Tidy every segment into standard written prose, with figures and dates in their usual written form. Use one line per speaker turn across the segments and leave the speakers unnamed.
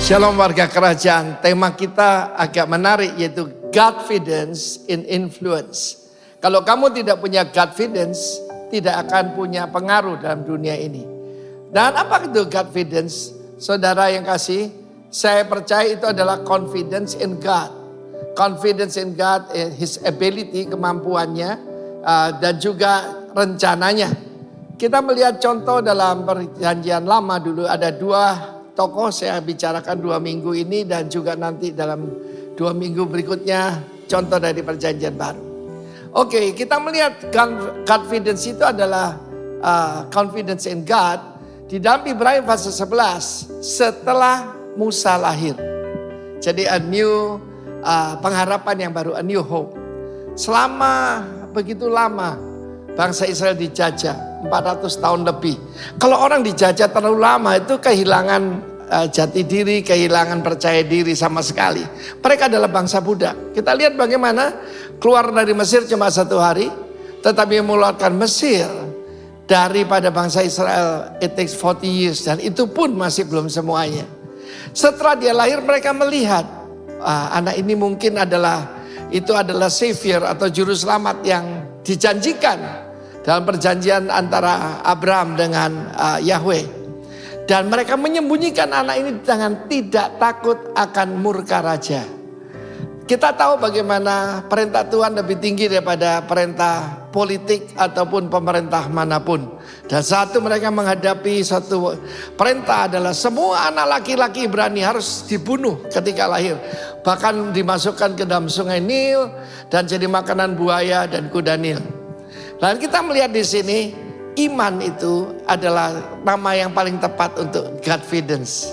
Shalom warga kerajaan, tema kita agak menarik yaitu Godfidence in Influence. Kalau kamu tidak punya Godfidence, tidak akan punya pengaruh dalam dunia ini. Dan apa itu Godfidence? Saudara yang kasih, saya percaya itu adalah confidence in God. Confidence in God, His ability, kemampuannya, dan juga rencananya. Kita melihat contoh dalam perjanjian lama dulu ada dua tokoh, saya bicarakan 2 minggu ini dan juga nanti dalam 2 minggu berikutnya contoh dari perjanjian baru. Oke, kita melihat confidence itu adalah confidence in God di dalam Ibrani pasal 11 setelah Musa lahir. Jadi a new pengharapan yang baru, a new hope. Selama begitu lama bangsa Israel dijajah 400 tahun lebih. Kalau orang dijajah terlalu lama itu kehilangan jati diri, kehilangan percaya diri sama sekali. Mereka adalah bangsa budak. Kita lihat bagaimana keluar dari Mesir cuma 1 hari, tetapi mengeluarkan Mesir daripada bangsa Israel it takes 40 years, dan itu pun masih belum semuanya. Setelah dia lahir mereka melihat anak ini mungkin adalah savior atau juru selamat yang dijanjikan dalam perjanjian antara Abraham dengan Yahweh. Dan mereka menyembunyikan anak ini dengan tidak takut akan murka raja. Kita tahu bagaimana perintah Tuhan lebih tinggi daripada perintah politik ataupun pemerintah manapun. Dan satu mereka menghadapi satu perintah adalah semua anak laki-laki Ibrani harus dibunuh ketika lahir. Bahkan dimasukkan ke dalam sungai Nil dan jadi makanan buaya dan kuda Nil. Dan kita melihat di sini iman itu adalah nama yang paling tepat untuk Godfidence.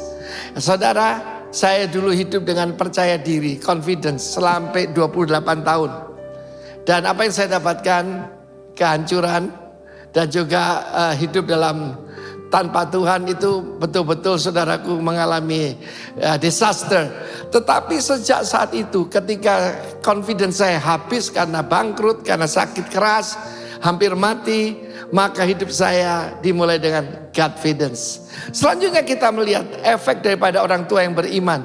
Saudara, saya dulu hidup dengan percaya diri, confidence sampai 28 tahun. Dan apa yang saya dapatkan? Kehancuran dan juga hidup dalam tanpa Tuhan itu betul-betul saudaraku mengalami disaster. Tetapi sejak saat itu ketika confidence saya habis karena bangkrut, karena sakit keras, hampir mati, maka hidup saya dimulai dengan Godfidence. Selanjutnya kita melihat efek daripada orang tua yang beriman.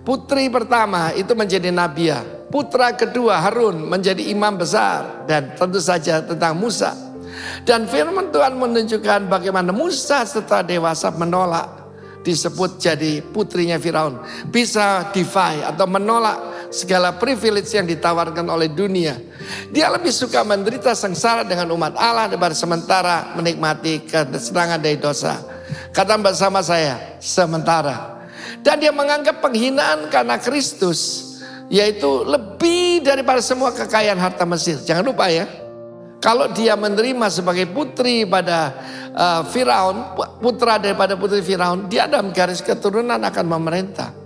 Putri pertama itu menjadi nabiah. Putra kedua Harun menjadi imam besar. Dan tentu saja tentang Musa. Dan firman Tuhan menunjukkan bagaimana Musa setelah dewasa menolak disebut jadi putrinya Firaun. Bisa defy atau menolak segala privilege yang ditawarkan oleh dunia. Dia lebih suka menderita sengsara dengan umat Allah daripada sementara menikmati kesenangan dari dosa. Kata bersama saya, sementara. Dan dia menganggap penghinaan karena Kristus yaitu lebih daripada semua kekayaan harta Mesir. Jangan lupa ya, kalau dia menerima sebagai putri pada Firaun, putra daripada putri Firaun, dia dalam garis keturunan akan memerintah.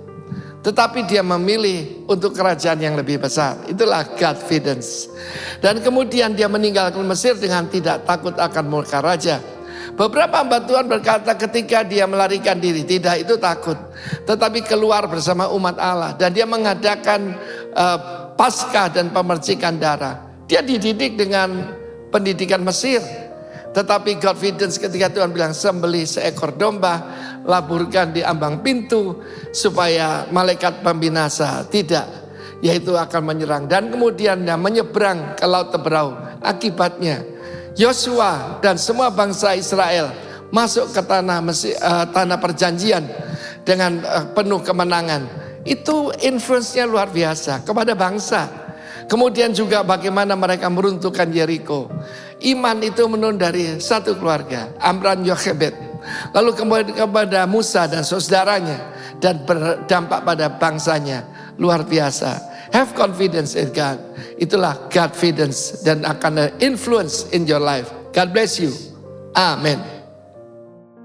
Tetapi dia memilih untuk kerajaan yang lebih besar. Itulah Godfidence. Dan kemudian dia meninggalkan Mesir dengan tidak takut akan murka raja. Beberapa hamba Tuhan berkata ketika dia melarikan diri, tidak itu takut. Tetapi keluar bersama umat Allah. Dan dia mengadakan Paskah dan pemercikan darah. Dia dididik dengan pendidikan Mesir. Tetapi Godfidence ketika Tuhan bilang sembelih seekor domba, laburkan di ambang pintu supaya malaikat pembinasa tidak, yaitu akan menyerang. Dan kemudian dia menyeberang ke Laut Teberau. Akibatnya Yosua dan semua bangsa Israel masuk ke tanah perjanjian dengan penuh kemenangan. Itu influence-nya luar biasa kepada bangsa. Kemudian juga bagaimana mereka meruntuhkan Yeriko. Iman itu menurun dari satu keluarga, Amram Yochebed. Lalu kepada Musa dan saudaranya. Dan berdampak pada bangsanya. Luar biasa. Have confidence in God. Itulah Godfidence dan akan influence in your life. God bless you. Amen.